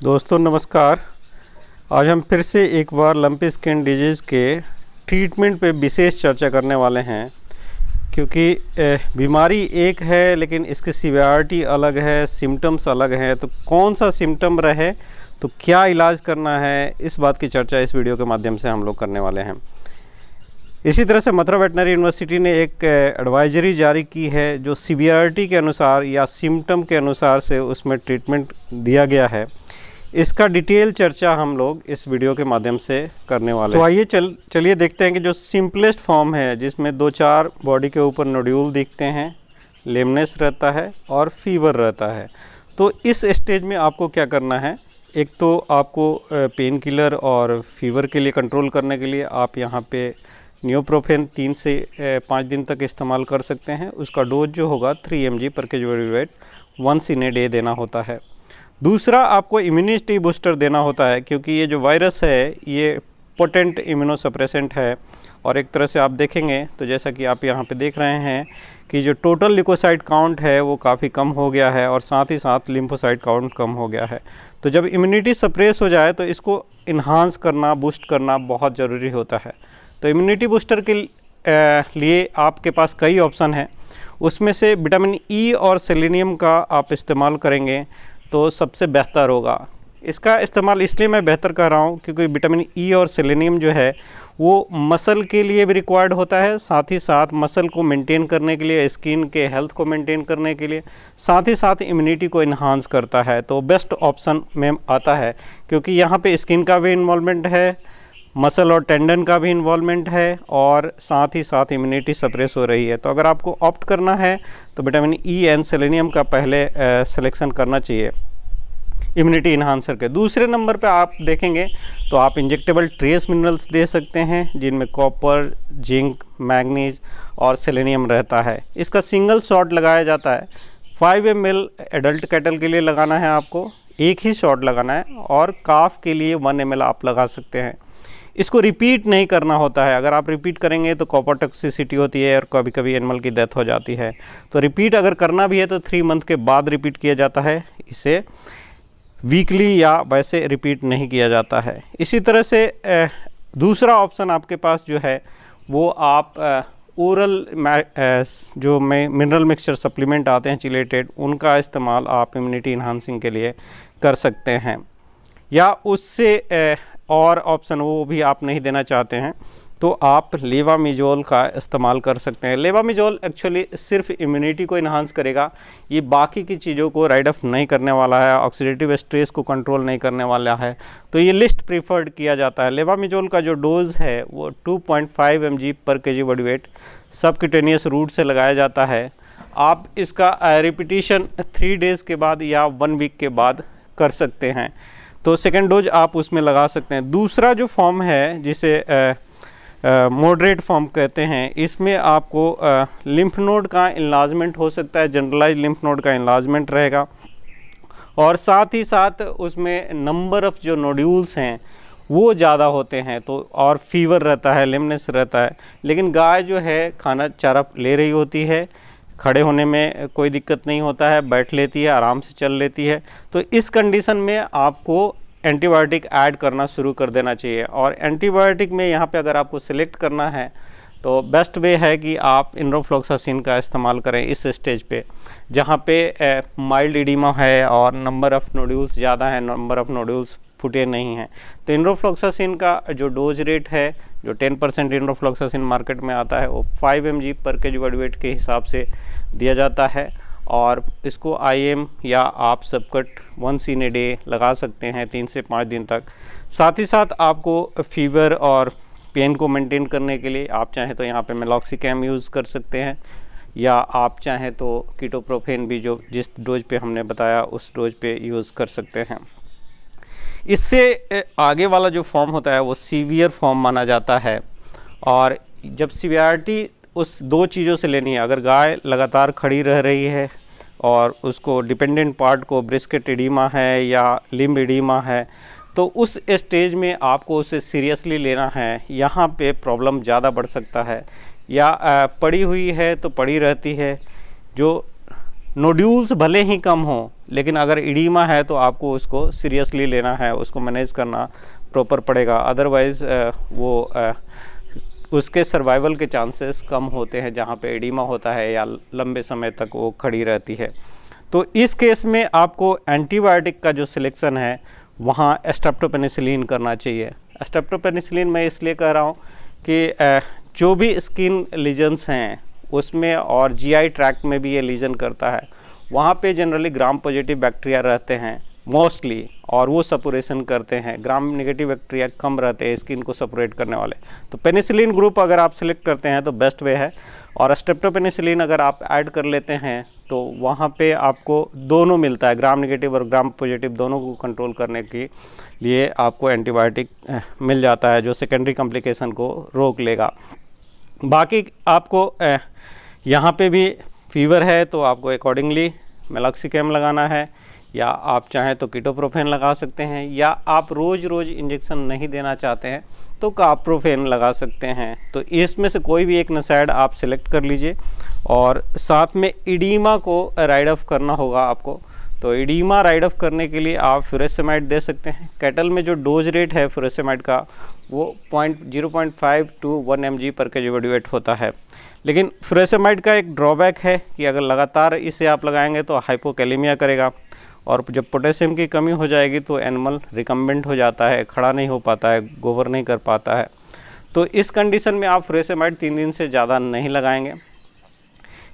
दोस्तों नमस्कार। आज हम फिर से एक बार लंपी स्किन डिजीज़ के ट्रीटमेंट पे विशेष चर्चा करने वाले हैं, क्योंकि बीमारी एक है लेकिन इसकी सीवियरिटी अलग है, सिम्टम्स अलग हैं। तो कौन सा सिम्टम रहे तो क्या इलाज करना है, इस बात की चर्चा इस वीडियो के माध्यम से हम लोग करने वाले हैं। इसी तरह से मथुरा वेटनरी यूनिवर्सिटी ने एक एडवाइजरी जारी की है जो सीवियरिटी के अनुसार या सिम्टम के अनुसार से उसमें ट्रीटमेंट दिया गया है। इसका डिटेल चर्चा हम लोग इस वीडियो के माध्यम से करने वाले हैं। तो आइए चलिए देखते हैं कि जो सिंपलेस्ट फॉर्म है, जिसमें 2-4 बॉडी के ऊपर नोड्यूल दिखते हैं, लेमनेस रहता है और फीवर रहता है। तो इस स्टेज में आपको क्या करना है, एक तो आपको पेन किलर और फीवर के लिए कंट्रोल करने के लिए आप यहाँ पे नियोप्रोफेन 3 से 5 दिन तक इस्तेमाल कर सकते हैं। उसका डोज जो होगा 3 mg पर kg body weight once in a day देना होता है। दूसरा, आपको इम्यूनिटी बूस्टर देना होता है, क्योंकि ये जो वायरस है ये पोटेंट इम्यूनोसप्रेसेंट है। और एक तरह से आप देखेंगे तो जैसा कि आप यहाँ पे देख रहे हैं कि जो टोटल ल्यूकोसाइट काउंट है वो काफ़ी कम हो गया है और साथ ही साथ लिम्फोसाइट काउंट कम हो गया है। तो जब इम्यूनिटी सप्रेस हो जाए तो इसको इन्हांस करना, बूस्ट करना बहुत ज़रूरी होता है। तो इम्यूनिटी बूस्टर के लिए आपके पास कई ऑप्शन हैं। उसमें से विटामिन ई और सेलेनियम का आप इस्तेमाल करेंगे तो सबसे बेहतर होगा। इसका इस्तेमाल इसलिए मैं बेहतर कर रहा हूँ क्योंकि विटामिन ई और सेलेनियम जो है वो मसल के लिए भी रिक्वायर्ड होता है, साथ ही साथ मसल को मेंटेन करने के लिए, स्किन के हेल्थ को मेंटेन करने के लिए, साथ ही साथ इम्यूनिटी को इन्हांस करता है। तो बेस्ट ऑप्शन में आता है, क्योंकि यहाँ पे स्किन का भी इन्वॉल्वमेंट है, मसल और टेंडन का भी इन्वॉल्वमेंट है और साथ ही साथ इम्यूनिटी सप्रेस हो रही है। तो अगर आपको ऑप्ट करना है तो विटामिन ई एंड सेलेनियम का पहले सिलेक्शन करना चाहिए इम्यूनिटी इन्हांसर के। दूसरे नंबर पे आप देखेंगे तो आप इंजेक्टेबल ट्रेस मिनरल्स दे सकते हैं, जिनमें कॉपर, जिंक, मैग्नीज और सेलेनियम रहता है। इसका सिंगल शॉट लगाया जाता है। 5 ml एडल्ट कैटल के लिए लगाना है, आपको एक ही शॉट लगाना है, और काफ के लिए 1 ml आप लगा सकते हैं। इसको रिपीट नहीं करना होता है। अगर आप रिपीट करेंगे तो कॉपर टॉक्सिसिटी होती है और कभी कभी एनिमल की डेथ हो जाती है। तो रिपीट अगर करना भी है तो 3 मंथ के बाद रिपीट किया जाता है, इसे वीकली या वैसे रिपीट नहीं किया जाता है। इसी तरह से दूसरा ऑप्शन आपके पास जो है वो आप ओरल जो मिनरल मिक्सचर सप्लीमेंट आते हैं चिलेटेड, उनका इस्तेमाल आप इम्यूनिटी इन्हांसिंग के लिए कर सकते हैं। या उससे और ऑप्शन वो भी आप नहीं देना चाहते हैं तो आप लेवामिजोल का इस्तेमाल कर सकते हैं। लेवामिजोल एक्चुअली सिर्फ इम्यूनिटी को इन्हांस करेगा, ये बाकी की चीज़ों को राइड ऑफ नहीं करने वाला है, ऑक्सीडेटिव स्ट्रेस को कंट्रोल नहीं करने वाला है। तो ये लिस्ट प्रीफर्ड किया जाता है। लेवामिजोल का जो डोज है वो 2.5 mg पर kg body weight subcutaneous route से लगाया जाता है। आप इसका रिपीटिशन 3 डेज़ के बाद या 1 वीक के बाद कर सकते हैं। तो सेकेंड डोज आप उसमें लगा सकते हैं। दूसरा जो फॉर्म है जिसे मॉडरेट फॉर्म कहते हैं, इसमें आपको लिम्फ नोड का इन्लार्जमेंट हो सकता है, जनरलाइज लिम्फ नोड का इन्लार्जमेंट रहेगा, और साथ ही साथ उसमें नंबर ऑफ़ जो नोड्यूल्स हैं वो ज़्यादा होते हैं। तो और फीवर रहता है, लेमनेस रहता है। लेकिन गाय जो है खाना चारा ले रही होती है, खड़े होने में कोई दिक्कत नहीं होता है, बैठ लेती है, आराम से चल लेती है। तो इस कंडीशन में आपको एंटीबायोटिक ऐड करना शुरू कर देना चाहिए। और एंटीबायोटिक में यहाँ पे अगर आपको सिलेक्ट करना है तो बेस्ट वे है कि आप इनरोफ्लॉक्सासिन का इस्तेमाल करें इस स्टेज पे, जहाँ पे माइल्ड एडिमा है और नंबर ऑफ़ नोड्यूल्स ज़्यादा है, नंबर ऑफ़ नोड्यूल्स फुटे नहीं हैं। तो इनरोफ्लॉक्सासिन का जो डोज रेट है, जो 10% इनरोफ्लॉक्सासिन मार्केट में आता है, वो 5 mg पर केजी बॉडी वेट के हिसाब से दिया जाता है। और इसको IM या आप सबकट वंस इन ए डे लगा सकते हैं 3 से 5 दिन तक। साथ ही साथ आपको फीवर और पेन को मेंटेन करने के लिए आप चाहें तो यहाँ पे मेलॉक्सिकैम यूज़ कर सकते हैं, या आप चाहें तो कीटोप्रोफेन भी जो जिस डोज पे हमने बताया उस डोज पे यूज़ कर सकते हैं। इससे आगे वाला जो फॉर्म होता है वो सीवियर फॉर्म माना जाता है। और जब सीवियरिटी उस 2 चीज़ों से लेनी है, अगर गाय लगातार खड़ी रह रही है और उसको डिपेंडेंट पार्ट को ब्रिस्केट एडिमा है या लिम्ब एडिमा है, तो उस स्टेज में आपको उसे सीरियसली लेना है। यहाँ पे प्रॉब्लम ज़्यादा बढ़ सकता है, या पड़ी हुई है तो पड़ी रहती है, जो नोड्यूल्स भले ही कम हो, लेकिन अगर इडीमा है तो आपको उसको सीरियसली लेना है, उसको मैनेज करना प्रॉपर पड़ेगा, अदरवाइज़ उसके सर्वाइवल के चांसेस कम होते हैं जहाँ पे एडिमा होता है या लंबे समय तक वो खड़ी रहती है। तो इस केस में आपको एंटीबायोटिक का जो सिलेक्शन है वहाँ स्ट्रेप्टोपेनिसिलिन करना चाहिए। स्ट्रेप्टोपेनिसिलिन मैं इसलिए कह रहा हूँ कि जो भी स्किन लीजन्स हैं उसमें और जीआई ट्रैक्ट में भी ये लीजन करता है, वहाँ पे जनरली ग्राम पॉजिटिव बैक्टीरिया रहते हैं मोस्टली, और वो सपुरेशन करते हैं। ग्राम नेगेटिव बैक्टीरिया कम रहते हैं स्किन को सपुरेट करने वाले। तो पेनिसिलिन ग्रुप अगर आप सिलेक्ट करते हैं तो बेस्ट वे है, और स्ट्रेप्टोपेनिसिलिन अगर आप ऐड कर लेते हैं तो वहाँ पे आपको दोनों मिलता है, ग्राम नेगेटिव और ग्राम पॉजिटिव दोनों को कंट्रोल करने के लिए आपको एंटीबायोटिक मिल जाता है जो सेकेंडरी कॉम्प्लिकेशन को रोक लेगा। बाकी आपको यहाँ पे भी फीवर है तो आपको अकॉर्डिंगली मेलॉक्सिकैम लगाना है, या आप चाहें तो कीटोप्रोफेन लगा सकते हैं, या आप रोज़ रोज़ इंजेक्शन नहीं देना चाहते हैं तो कार्प्रोफेन लगा सकते हैं। तो इसमें से कोई भी एक NSAID आप सिलेक्ट कर लीजिए, और साथ में इडीमा को राइड ऑफ करना होगा आपको। तो इडीमा राइड ऑफ करने के लिए आप फ्यूरेसेमाइड दे सकते हैं। कैटल में जो डोज रेट है फ्यूरेसेमाइड का वो 0.5 to 1 mg पर kg वेट होता है। लेकिन फ्यूरेसेमाइड का एक ड्रॉबैक है कि अगर लगातार इसे आप लगाएंगे तो हाइपोकैलेमिया करेगा, और जब पोटेशियम की कमी हो जाएगी तो एनिमल रिकम्बेंट हो जाता है, खड़ा नहीं हो पाता है, गोबर नहीं कर पाता है। तो इस कंडीशन में आप फ्यूरेसेमाइड 3 दिन से ज़्यादा नहीं लगाएंगे।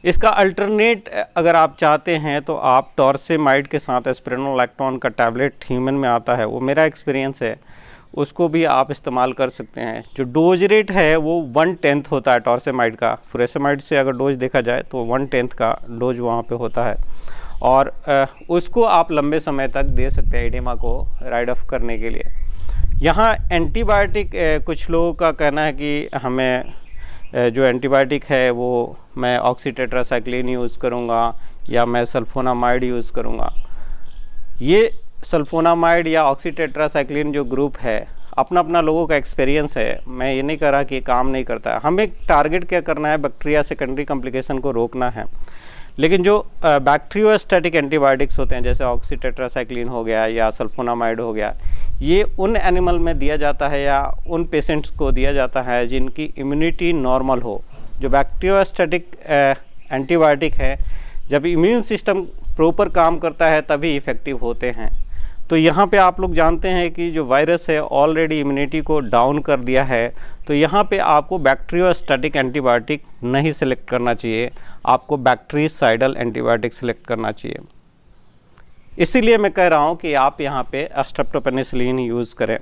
इसका अल्टरनेट अगर आप चाहते हैं तो आप टॉर्सेमाइड के साथ एस्पिरिनोलैक्टोन का टैबलेट ह्यूमन में आता है, वो मेरा एक्सपीरियंस है, उसको भी आप इस्तेमाल कर सकते हैं। जो डोज रेट है वो 1/10 होता है टॉर्सेमाइड का। फ्यूरेसेमाइड से अगर डोज देखा जाए तो 1/10 का डोज वहाँ पे होता है, और उसको आप लंबे समय तक दे सकते हैं एडिमा को राइड ऑफ करने के लिए। यहाँ एंटीबायोटिक कुछ लोगों का कहना है कि हमें जो एंटीबायोटिक है वो मैं ऑक्सीटेट्रासाइक्लिन यूज़ करूँगा या मैं सल्फोनामाइड यूज़ करूँगा। ये सल्फोनामाइड या ऑक्सीटेट्रासाइक्लिन जो ग्रुप है अपना अपना लोगों का एक्सपीरियंस है, मैं ये नहीं कह रहा कि काम नहीं करता है। हमें टारगेट क्या करना है, बैक्टीरिया सेकेंडरी कॉम्प्लिकेशन को रोकना है। लेकिन जो बैक्टीरियोस्टैटिक एंटीबायोटिक्स होते हैं जैसे ऑक्सीटेट्रासाइक्लिन हो गया या सल्फोनामाइड हो गया, ये उन एनिमल में दिया जाता है या उन पेशेंट्स को दिया जाता है जिनकी इम्यूनिटी नॉर्मल हो। जो बैक्टीरियोस्टैटिक एंटीबायोटिक है, जब इम्यून सिस्टम प्रॉपर काम करता है तभी इफ़ेक्टिव होते हैं। तो यहाँ पे आप लोग जानते हैं कि जो वायरस है ऑलरेडी इम्यूनिटी को डाउन कर दिया है, तो यहाँ पे आपको बैक्टीरियोस्टैटिक एंटीबायोटिक नहीं सिलेक्ट करना चाहिए, आपको बैक्टीरिसाइडल एंटीबायोटिक सिलेक्ट करना चाहिए। इसीलिए मैं कह रहा हूँ कि आप यहाँ पे स्ट्रेप्टोपेनिसिलिन यूज़ करें।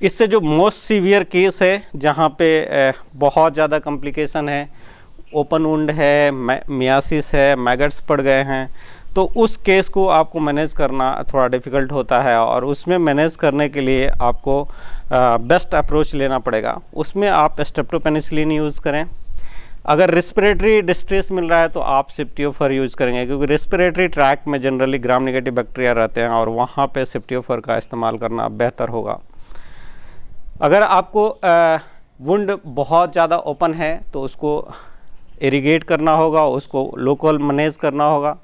इससे जो मोस्ट सीवियर केस है जहाँ पे बहुत ज़्यादा कॉम्प्लिकेशन है, ओपन वुंड है, मियासिस है, मैगट्स पड़ गए हैं, तो उस केस को आपको मैनेज करना थोड़ा डिफ़िकल्ट होता है, और उसमें मैनेज करने के लिए आपको बेस्ट अप्रोच लेना पड़ेगा। उसमें आप स्ट्रेप्टोपेनिसिलिन यूज़ करें। अगर रेस्पिरेटरी डिस्ट्रेस मिल रहा है तो आप सेप्टियोफर यूज़ करेंगे, क्योंकि रेस्पिरेटरी ट्रैक में जनरली ग्राम नेगेटिव बैक्टीरिया रहते हैं और वहाँ पे सेप्टियोफर का इस्तेमाल करना बेहतर होगा। अगर आपको वुंड बहुत ज़्यादा ओपन है तो उसको इरिगेट करना होगा, उसको लोकल मैनेज करना होगा।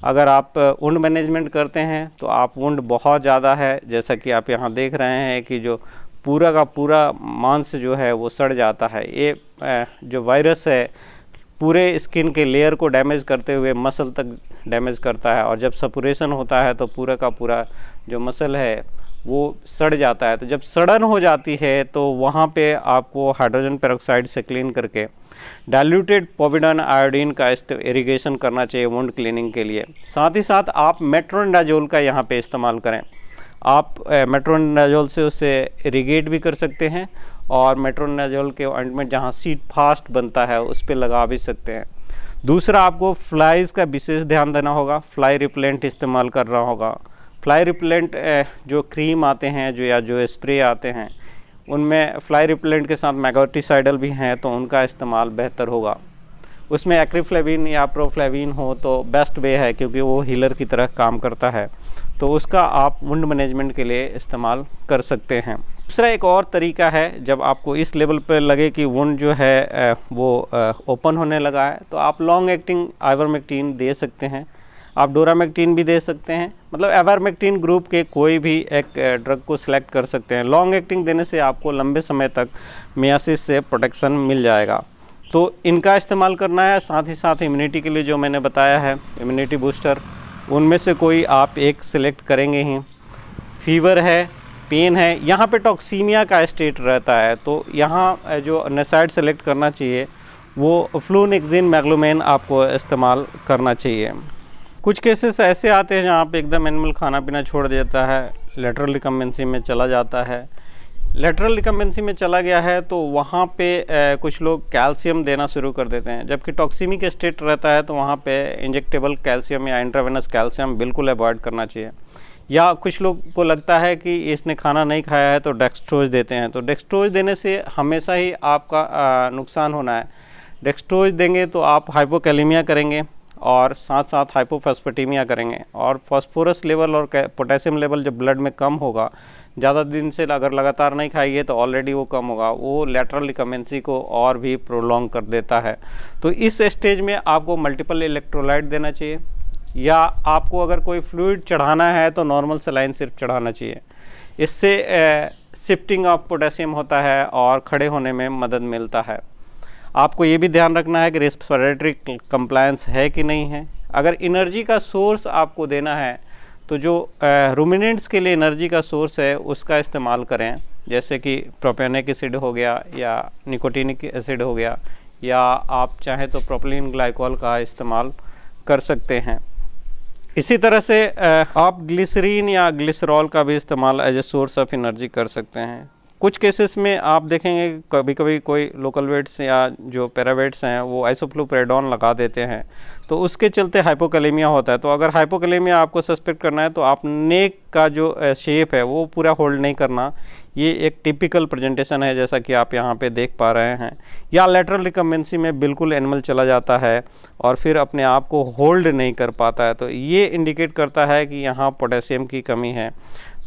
अगर आप वुंड मैनेजमेंट करते हैं तो आप वुंड बहुत ज़्यादा है, जैसा कि आप यहाँ देख रहे हैं कि जो पूरा का पूरा मांस जो है वो सड़ जाता है। ये जो वायरस है पूरे स्किन के लेयर को डैमेज करते हुए मसल तक डैमेज करता है, और जब सपुरेशन होता है तो पूरा का पूरा जो मसल है वो सड़ जाता है। तो जब सड़न हो जाती है तो वहाँ पे आपको हाइड्रोजन पेरोक्साइड से क्लीन करके डाइल्यूटेड पोविडॉन आयोडीन का इरिगेशन करना चाहिए वुंड क्लीनिंग के लिए। साथ ही साथ आप मेट्रोनिडाजोल का यहाँ पे इस्तेमाल करें। आप मेट्रोनिडाजोल से उसे इरिगेट भी कर सकते हैं, और मेट्रोनिडाजोल के ऑइंटमेंट जहाँ सीड फास्ट बनता है उस पर लगा भी सकते हैं। दूसरा, आपको फ्लाइज़ का विशेष ध्यान देना होगा, फ्लाई रिपेलेंट इस्तेमाल करना होगा। फ्लाई रिपेलेंट जो क्रीम आते हैं जो स्प्रे आते हैं उनमें फ्लाई रिपेलेंट के साथ मैगोटिसाइडल भी हैं, तो उनका इस्तेमाल बेहतर होगा। उसमें एक्रिफ्लेविन या प्रोफ्लेविन हो तो बेस्ट वे है, क्योंकि वो हीलर की तरह काम करता है, तो उसका आप वुंड मैनेजमेंट के लिए इस्तेमाल कर सकते हैं। दूसरा एक और तरीका है, जब आपको इस लेवल पर लगे कि वुंड जो है वो ओपन होने लगा है, तो आप लॉन्ग एक्टिंग आइवरमेक्टिन दे सकते हैं। आप डोरामेक्टिन भी दे सकते हैं, मतलब आइवरमेक्टिन ग्रुप के कोई भी एक ड्रग को सिलेक्ट कर सकते हैं। लॉन्ग एक्टिंग देने से आपको लंबे समय तक मियासिस से प्रोटेक्शन मिल जाएगा। तो इनका इस्तेमाल करना है। साथ ही साथ इम्यूनिटी के लिए जो मैंने बताया है इम्यूनिटी बूस्टर, उनमें से कोई आप एक सिलेक्ट करेंगे ही। फीवर है, पेन है, यहाँ पे टॉक्सीमिया का स्टेट रहता है, तो यहाँ जो नेसाइड सेलेक्ट करना चाहिए वो फ्लूनेक्सिन मैग्लोमेन आपको इस्तेमाल करना चाहिए। कुछ केसेस ऐसे आते हैं जहाँ पे एकदम एनिमल खाना पीना छोड़ देता है, लेटरल रिकम्बेंसी में चला जाता है। लेटरल रिकम्बेंसी में चला गया है तो वहाँ पे कुछ लोग कैल्शियम देना शुरू कर देते हैं, जबकि टॉक्सीमिक स्टेट रहता है तो वहाँ पे इंजेक्टेबल कैल्शियम या इंट्रावेनस कैल्शियम बिल्कुल अवॉइड करना चाहिए। या कुछ लोग को लगता है कि इसने खाना नहीं खाया है तो डेक्सट्रोज देते हैं, तो डेक्सट्रोज देने से हमेशा ही आपका नुकसान होना है। डेक्सट्रोज देंगे तो आप हाइपोकैलेमिया करेंगे और साथ साथ हाइपोफॉस्फेटेमिया करेंगे, और फास्फोरस लेवल और पोटेशियम लेवल जब ब्लड में कम होगा, ज़्यादा दिन से अगर लगातार नहीं खाइए तो ऑलरेडी वो कम होगा, वो लेटरल रिकम्बेंसी को और भी प्रोलॉन्ग कर देता है। तो इस स्टेज में आपको मल्टीपल इलेक्ट्रोलाइट देना चाहिए, या आपको अगर कोई फ्लूइड चढ़ाना है तो नॉर्मल सलाइन सिर्फ चढ़ाना चाहिए। इससे शिफ्टिंग ऑफ पोटेशियम होता है और खड़े होने में मदद मिलता है। आपको ये भी ध्यान रखना है कि रेस्पिरेटरी कंप्लायंस है कि नहीं है। अगर एनर्जी का सोर्स आपको देना है तो जो रूमिनेंट्स के लिए एनर्जी का सोर्स है उसका इस्तेमाल करें, जैसे कि प्रोपेनिक एसिड हो गया या निकोटिनिक एसिड हो गया, या आप चाहें तो प्रोपिलीन ग्लाइकोल का इस्तेमाल कर सकते हैं। इसी तरह से आप ग्लिसरीन या ग्लिसरॉल का भी इस्तेमाल as a source of energy कर सकते हैं। कुछ केसेस में आप देखेंगे कभी कभी कोई लोकल वेट्स या जो पैरावेट्स हैं वो आइसोफ्लुपेराडोन लगा देते हैं, तो उसके चलते हाइपोकैलेमिया होता है। तो अगर हाइपोकैलेमिया आपको सस्पेक्ट करना है तो आप नेक का जो शेप है वो पूरा होल्ड नहीं करना। ये एक टिपिकल प्रेजेंटेशन है जैसा कि आप यहाँ पे देख पा रहे हैं। या लेटरल रिकम्बेंसी में बिल्कुल एनिमल चला जाता है और फिर अपने आप को होल्ड नहीं कर पाता है, तो ये इंडिकेट करता है कि यहाँ पोटेशियम की कमी है।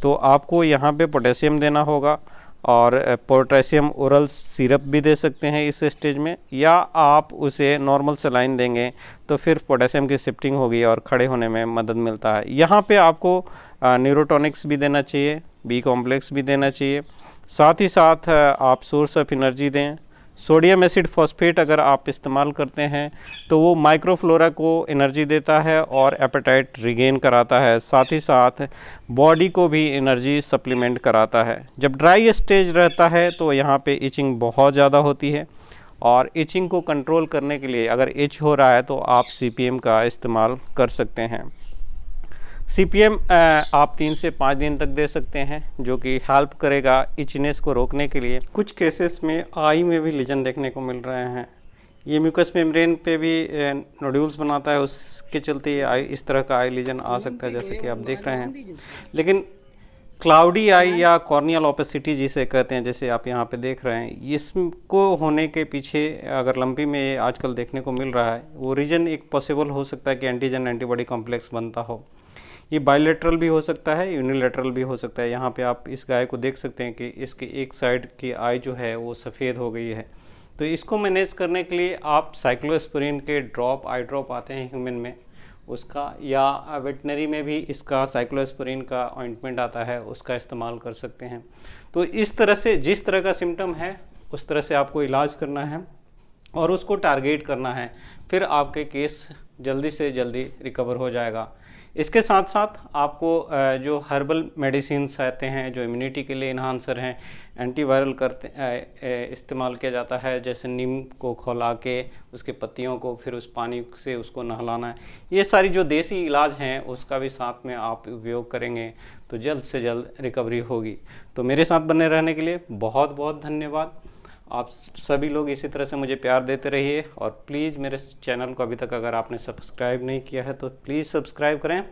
तो आपको यहाँ पे पोटेशियम देना होगा, और पोटेशियम ओरल सिरप भी दे सकते हैं इस स्टेज में, या आप उसे नॉर्मल सलाइन देंगे तो फिर पोटेशियम की शिफ्टिंग होगी और खड़े होने में मदद मिलता है। यहाँ पे आपको न्यूरोटॉनिक्स भी देना चाहिए, बी कॉम्प्लेक्स भी देना चाहिए। साथ ही साथ आप सोर्स ऑफ एनर्जी दें। सोडियम एसिड फॉस्फेट अगर आप इस्तेमाल करते हैं तो वो माइक्रोफ्लोरा को एनर्जी देता है और एपेटाइट रिगेन कराता है, साथ ही साथ बॉडी को भी एनर्जी सप्लीमेंट कराता है। जब ड्राई स्टेज रहता है तो यहाँ पे इचिंग बहुत ज़्यादा होती है, और इचिंग को कंट्रोल करने के लिए अगर इच हो रहा है तो आप CPM का इस्तेमाल कर सकते हैं। CPM आप 3 से 5 दिन तक दे सकते हैं, जो कि हेल्प करेगा इचनेस को रोकने के लिए। कुछ केसेस में आई में भी लीजन देखने को मिल रहे हैं। ये म्यूकस मेम्ब्रेन पे भी नोड्यूल्स बनाता है, उसके चलते ये आई इस तरह का आई लीजन आ सकता है जैसे कि आप देख रहे हैं। लेकिन क्लाउडी आई या कॉर्नियल ओपेसिटी जिसे कहते हैं, जैसे आप यहाँ पे देख रहे हैं, इसको होने के पीछे अगर लंपी में आजकल देखने को मिल रहा है, वो रीजन एक पॉसिबल हो सकता है कि एंटीजन एंटीबॉडी कॉम्प्लेक्स बनता हो। ये बायलैटरल भी हो सकता है, यूनिलैटरल भी हो सकता है। यहाँ पे आप इस गाय को देख सकते हैं कि इसकी एक साइड की आई जो है वो सफ़ेद हो गई है। तो इसको मैनेज करने के लिए आप साइक्लोस्पोरिन के ड्रॉप, आई ड्रॉप आते हैं ह्यूमन में उसका, या वेटनरी में भी इसका साइक्लोस्पोरिन का ऑइंटमेंट आता है, उसका इस्तेमाल कर सकते हैं। तो इस तरह से जिस तरह का सिम्टम है उस तरह से आपको इलाज करना है और उसको टारगेट करना है, फिर आपके केस जल्दी से जल्दी रिकवर हो जाएगा। इसके साथ साथ आपको जो हर्बल मेडिसिन्स आते हैं जो इम्यूनिटी के लिए इन्हांसर हैं, एंटीवायरल इस्तेमाल किया जाता है, जैसे नीम को खौला के उसके पत्तियों को फिर उस पानी से उसको नहलाना है। ये सारी जो देसी इलाज हैं उसका भी साथ में आप उपयोग करेंगे तो जल्द से जल्द रिकवरी होगी। तो मेरे साथ बने रहने के लिए बहुत बहुत धन्यवाद। आप सभी लोग इसी तरह से मुझे प्यार देते रहिए, और प्लीज़ मेरे चैनल को अभी तक अगर आपने सब्सक्राइब नहीं किया है तो प्लीज़ सब्सक्राइब करें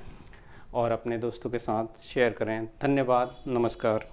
और अपने दोस्तों के साथ शेयर करें। धन्यवाद, नमस्कार।